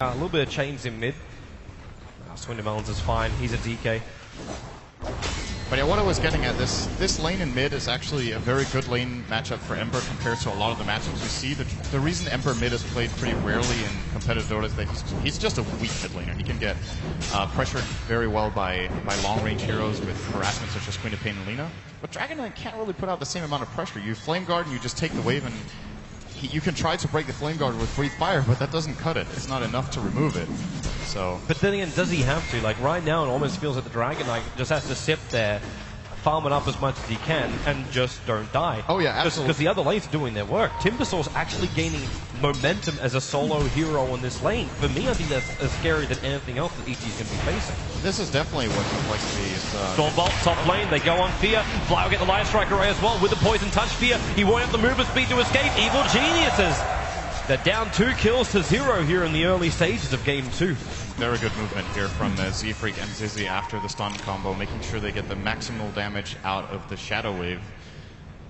A little bit of chains in mid. Swindon Melons is fine. He's a DK. But yeah, what I was getting at, this lane in mid is actually a very good lane matchup for Ember compared to a lot of the matchups we see. The reason Ember mid is played pretty rarely in competitive Dota is that he's just a weak mid laner. He can get pressured very well by long-range heroes with harassment such as Queen of Pain and Lina. But Dragon Knight can't really put out the same amount of pressure. You Flame Guard and you just take the wave, and you can try to break the Flame Guard with Breathe Fire, but that doesn't cut it. It's not enough to remove it. So. But then again, does he have to? Like right now, it almost feels like the Dragon Knight just has to sit there, farm it up as much as he can, and just don't die. Oh yeah, absolutely. Because the other lanes are doing their work. Timbersaur's actually gaining momentum as a solo hero on this lane. For me, I think that's as scary than anything else that EG is going to be facing. This is definitely what complexity is. Stormbolt, top lane, they go on Fear. Fly will get the Light Strike array as well with the Poison Touch. Fear, he won't have the movement speed to escape. Evil Geniuses! They're down 2 kills to 0 here in the early stages of Game 2. Very good movement here from Z-Freak and Zizzy after the stun combo, making sure they get the maximal damage out of the Shadow Wave.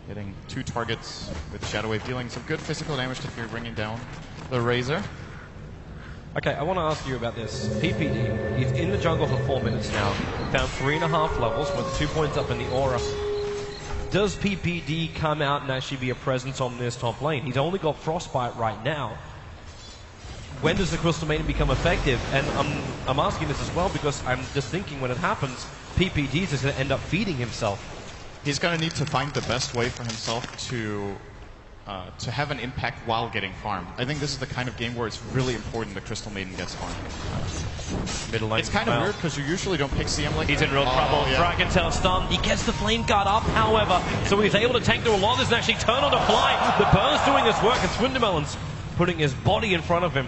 Getting 2 targets with Shadow Wave, dealing some good physical damage to Fear, bringing down the Razor. Okay, I want to ask you about this. PPD, he's in the jungle for 4 minutes now. Found 3.5 levels with 2 points up in the aura. Does PPD come out and actually be a presence on this top lane? He's only got Frostbite right now. When does the Crystal Maiden become effective? And I'm asking this as well because I'm just thinking when it happens, PPD is just going to end up feeding himself. He's going to need to find the best way for himself to have an impact while getting farmed. I think this is the kind of game where it's really important the Crystal Maiden gets farmed. Middle lane. It's kind of weird because you usually don't pick CM like he's that. in real trouble. Yeah. Dragon Tail stun. He gets the Flame Guard up, however, so he's able to tank through a lot of this and actually turn on to Fly. The burn's doing his work, and Swindon Melons putting his body in front of him.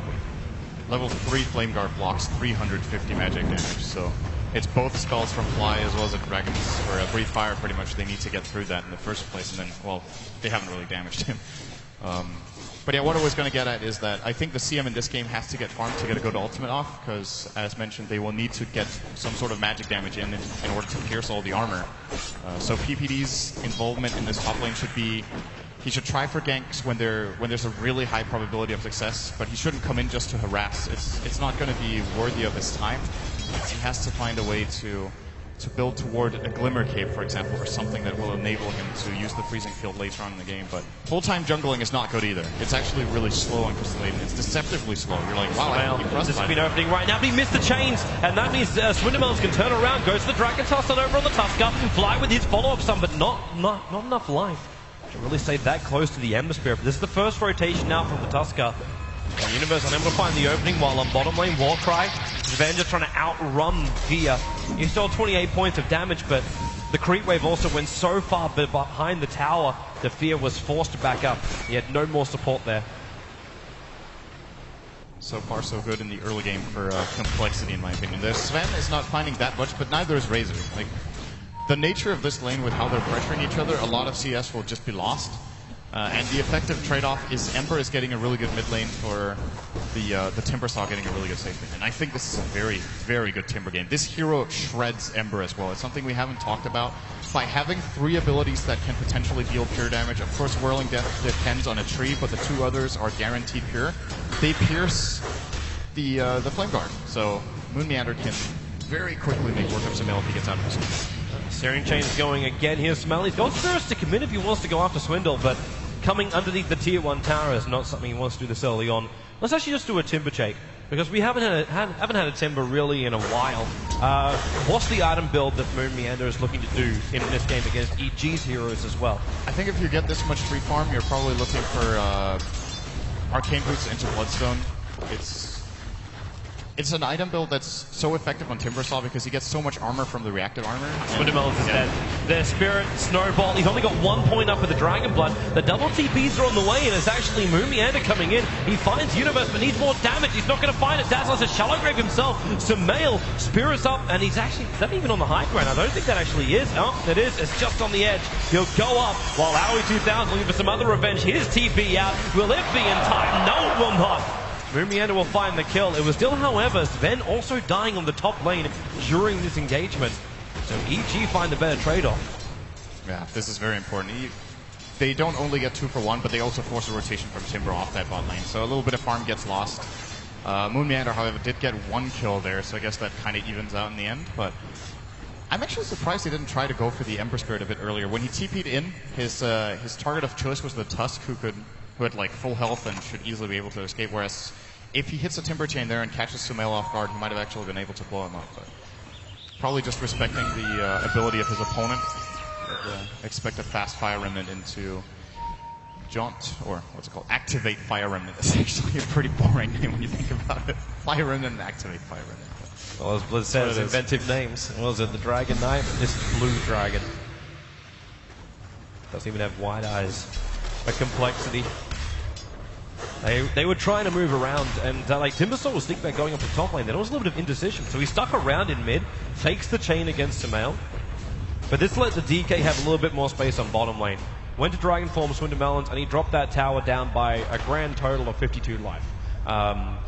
Level 3 Flame Guard blocks 350 magic damage, so it's both spells from Fly as well as a Dragon's, or a Breathe Fire pretty much. They need to get through that in the first place, and then, well, they haven't really damaged him. But yeah, what I was going to get at is that I think the CM in this game has to get farmed to get a good ultimate off, because, as mentioned, they will need to get some sort of magic damage in order to pierce all the armor. So PPD's involvement in this top lane should be, he should try for ganks when there's a really high probability of success, but he shouldn't come in just to harass. It's not going to be worthy of his time. He has to find a way to build toward a Glimmer Cape, for example, or something that will enable him to use the Freezing Field later on in the game. But full-time jungling is not good either. It's actually really slow on Crystal Maiden. It's deceptively slow. You're like, wow, I can keep this has been opening right now, but he missed the chains, and that means Swindon Melons can turn around, goes to the Dragon Tussle over on the Tusker, Fly with his follow-up stun, but not enough life to really stay that close to the Ember Spirit. But this is the first rotation now from the Tusker. And Universe unable to find the opening while on bottom lane, Warcry. Sven just trying to outrun Fear. He stole 28 points of damage, but the creep wave also went so far behind the tower that Fear was forced to back up. He had no more support there. So far, so good in the early game for complexity, in my opinion. Sven is not finding that much, but neither is Razor. Like, the nature of this lane with how they're pressuring each other, a lot of CS will just be lost. And the effective trade-off is Ember is getting a really good mid lane for the Timbersaw getting a really good safe lane. And I think this is a very, very good Timber game. This hero shreds Ember as well. It's something we haven't talked about. By having 3 abilities that can potentially deal pure damage, of course Whirling Death depends on a tree, but the 2 others are guaranteed pure. They pierce the Flame Guard. So Moon Meander can very quickly make work of Sumail if he gets out of his Searing Chain is going again here. Smelly's got Spirits to commit if he wants to go after Swindle, but coming underneath the tier 1 tower is not something he wants to do this early on. Let's actually just do a Timber Shake, because we haven't had a Timber really in a while. What's the item build that Moon Meander is looking to do in this game against EG's heroes as well? I think if you get this much free farm, you're probably looking for Arcane Boots into Bloodstone. It's an item build that's so effective on Timbersaw because he gets so much armor from the reactive armor. Swindon Melons is dead. Their Spirit, Snowball, he's only got 1 point up with the Dragon Blood. The double TPs are on the way, and it's actually Moon Meander coming in. He finds Universe, but needs more damage. He's not going to find it. Dazzler says Shallow Grave himself. Sumail, Spirit's up, and he's actually, is that even on the high ground? I don't think that actually is. Oh, it is. It's just on the edge. He'll go up, while Aoi 2000 looking for some other revenge. His TP out. Will it be in time? No, it will not. Moon Meander will find the kill. It was still, however, Sven also dying on the top lane during this engagement. So EG find the better trade-off. Yeah, this is very important. They don't only get 2 for 1, but they also force a rotation from Timber off that bot lane. So a little bit of farm gets lost. Moon Meander, however, did get 1 kill there, so I guess that kind of evens out in the end. But I'm actually surprised he didn't try to go for the Ember Spirit a bit earlier. When he TP'd in, his target of choice was the Tusk, who had like full health and should easily be able to escape. Whereas if he hits a Timber Chain there and catches Sumail off guard, he might have actually been able to blow him up. But probably just respecting the ability of his opponent. Expect a fast Fire Remnant into Jaunt, or what's it called? Activate Fire Remnant. It's actually a pretty boring name when you think about it. Fire Remnant and Activate Fire Remnant. Well, as Blizz says, inventive names. What was it, the Dragon Knight? This is Blue Dragon. Doesn't even have wide eyes. But Complexity. They were trying to move around, and like Timbersaw was thinking about going up the top lane. There was a little bit of indecision, so he stuck around in mid, fakes the chain against Sumail. But this let the DK have a little bit more space on bottom lane. Went to Dragon Form, Swindle Melons, and he dropped that tower down by a grand total of 52 life.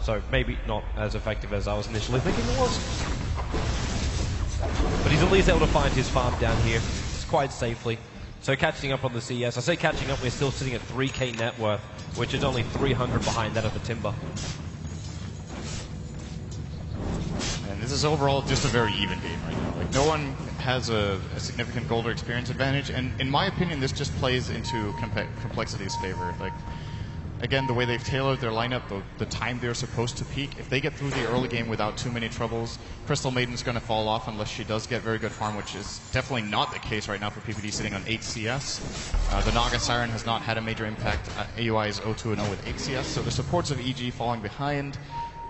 So maybe not as effective as I was initially thinking it was. But he's at least able to find his farm down here quite safely. So catching up on the CS. I say catching up, we're still sitting at 3k net worth, which is only 300 behind that of the Timber. And this is overall just a very even game right now. Like, no one has a significant gold or experience advantage, and in my opinion, this just plays into Complexity's favor. Like, again, the way they've tailored their lineup, the time they're supposed to peak, if they get through the early game without too many troubles, Crystal Maiden's going to fall off unless she does get very good farm, which is definitely not the case right now for PPD sitting on 8 CS. The Naga Siren has not had a major impact. AUI is 0-2-0 with 8 CS, so the supports of EG falling behind,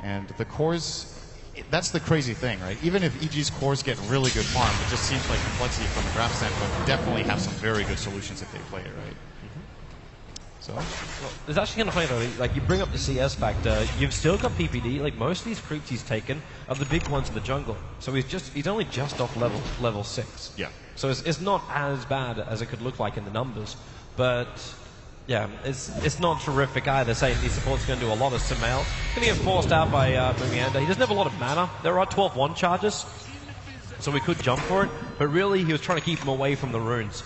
and the cores, that's the crazy thing, right? Even if EG's cores get really good farm, it just seems like Complexity from the draft standpoint definitely have some very good solutions if they play it right. So, well, it's actually kind of funny though, like you bring up the CS factor, you've still got PPD, like most of these creeps he's taken are the big ones in the jungle. So he's only just off level 6. Yeah. So it's not as bad as it could look like in the numbers, but yeah, it's not terrific either, saying these supports are going to do a lot of Sumail. Going to get forced out by Mumianda. He doesn't have a lot of mana. There are 12 1 charges, so we could jump for it, but really he was trying to keep him away from the runes.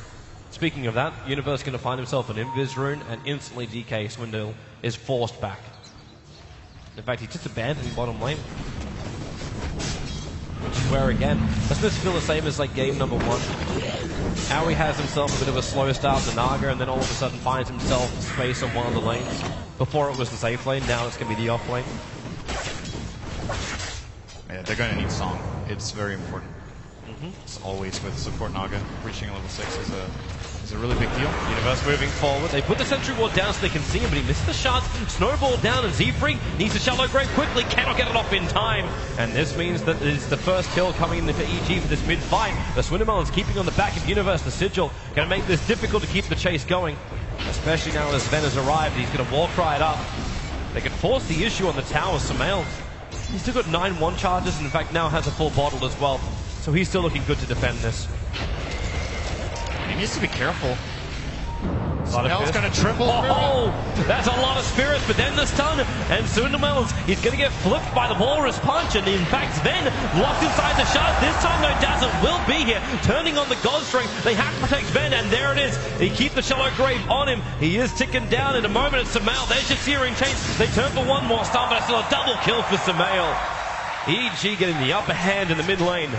Speaking of that, Universe going to find himself an Invis rune, and instantly DK Swindle is forced back. In fact, he just abandoned bottom lane. Which is where, again, doesn't this feel the same as like game number 1? Howie has himself a bit of a slow start to Naga, and then all of a sudden finds himself space on one of the lanes. Before it was the safe lane, now it's going to be the off lane. Yeah, they're going to need Song. It's very important. It's always with support Naga. Reaching level 6 is a really big deal. Universe moving forward. They put the sentry ward down so they can see him, but he missed the shots. Snowball down, and Z-Freak needs a shallow grave quickly. Cannot get it off in time. And this means that it is the first kill coming in for EG for this mid-fight. The Swindlemelon's keeping on the back of Universe. The Sigil going to make this difficult to keep the chase going. Especially now that Sven has arrived. He's going to war cry it up. They can force the issue on the tower. Sumail, he's still got 9 1 charges, and in fact now has a full bottle as well. So he's still looking good to defend this. He needs to be careful. Sumail's going to triple. Oh, that's a lot of spirits, but then the stun, and Swindlemelons, he's going to get flipped by the Walrus Punch, and in fact Sven locked inside the shard. This time no Dazzle will be here, turning on the God Strength. They have to protect Sven, and there it is. They keep the Shallow Grave on him. He is ticking down in a moment at Sumail. There's your Searing Chain. They turn for one more stun, but it's still a double kill for Sumail. EG getting the upper hand in the mid lane.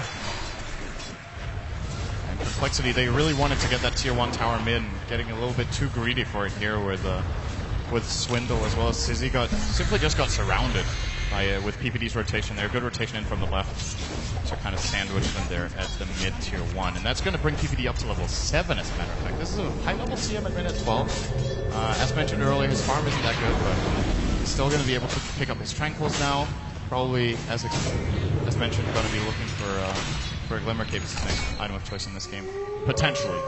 Complexity, they really wanted to get that tier 1 tower mid, getting a little bit too greedy for it here with Swindle, as well as Sizzy simply just got surrounded by with PPD's rotation there. Good rotation in from the left to kind of sandwich them there at the mid tier 1, and that's going to bring PPD up to level 7 as a matter of fact. This is a high level CM at minute 12. As mentioned earlier, his farm isn't that good, but he's still going to be able to pick up his Tranquils now. Probably, as mentioned, going to be looking for a Glimmer Cape as his next item of choice in this game. Potentially.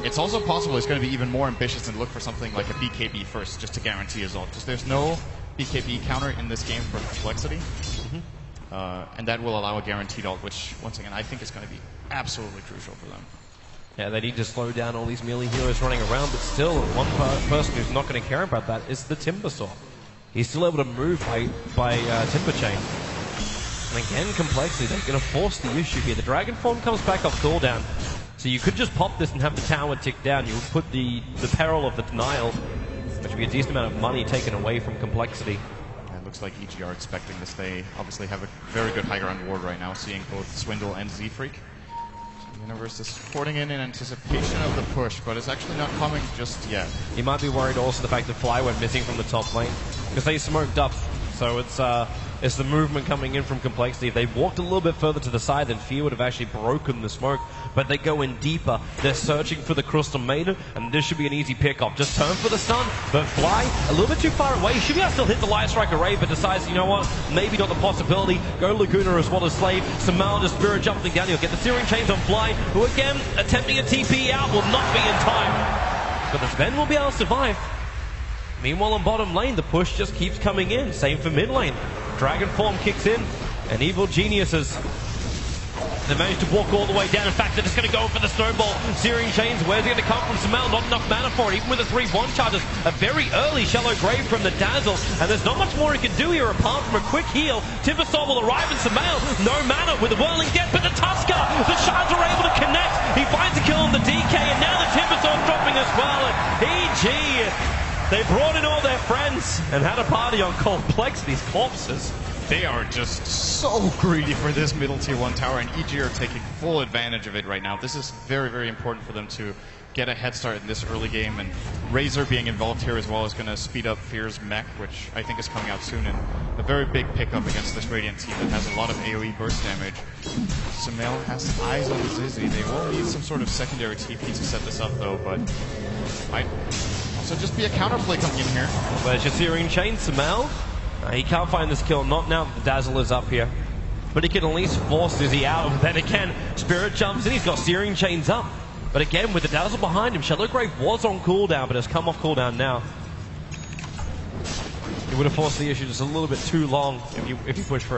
It's also possible he's going to be even more ambitious and look for something like a BKB first, just to guarantee his ult. Because there's no BKB counter in this game for Complexity. And that will allow a guaranteed ult, which, once again, I think is going to be absolutely crucial for them. Yeah, they need to slow down all these melee heroes running around, but still, one person who's not going to care about that is the Timbersaw. He's still able to move by Timber Chain. And again, Complexity, they're going to force the issue here. The Dragon Form comes back off cooldown. So you could just pop this and have the tower tick down. You would put the peril of the denial, which would be a decent amount of money taken away from Complexity. And looks like EG are expecting this. They obviously have a very good high ground ward right now, seeing both Swindle and Z-Freak. So Universe is porting in anticipation of the push, but it's actually not coming just yet. He might be worried also the fact that Fly went missing from the top lane, because they smoked up. So it's the movement coming in from Complexity. If they walked a little bit further to the side, then Fear would have actually broken the smoke. But they go in deeper. They're searching for the Crystal Maiden, and this should be an easy pickup. Just turn for the stun, but Fly a little bit too far away. Should be able to still hit the Light Strike array, but decides, you know what, maybe not the possibility. Go Laguna as well as Slave. Samal just Spirit jumping down. He'll get the Searing Chains on Fly, who again, attempting a TP out, will not be in time. But the Sven will be able to survive. Meanwhile, on bottom lane, the push just keeps coming in. Same for mid lane. Dragon Form kicks in, and Evil Geniuses, they managed to walk all the way down. In fact, they're just going to go for the snowball. Searing Chains, where's it going to come from? Samal, not enough mana for it, even with the 3-1 charges. A very early Shallow Grave from the Dazzle, and there's not much more he can do here apart from a quick heal. Timbersaw will arrive, and Samal, no mana with the Whirling Death, but the Tusker, the shards are able to connect. He finds a kill on the DK, and now the Timbersaw's dropping as well. And EG, they brought in all their friends and had a party on Complexity's corpses. They are just so greedy for this middle tier 1 tower, and EG are taking full advantage of it right now. This is very, very important for them to get a head start in this early game, and Razor being involved here as well is going to speed up Fear's mech, which I think is coming out soon, and a very big pickup against this Radiant team that has a lot of AoE burst damage. Sumail has eyes on Zizzy. They will need some sort of secondary TP to set this up though, but might also just be a counterplay coming in here. Where's your Searing Chain, Samal? He can't find this kill, not now that the Dazzle is up here. But he can at least force Zizzy out. Then again, Spirit jumps in, he's got Searing Chains up. But again, with the Dazzle behind him, Shallow Grave was on cooldown, but has come off cooldown now. He would have forced the issue just a little bit too long if he pushed for it.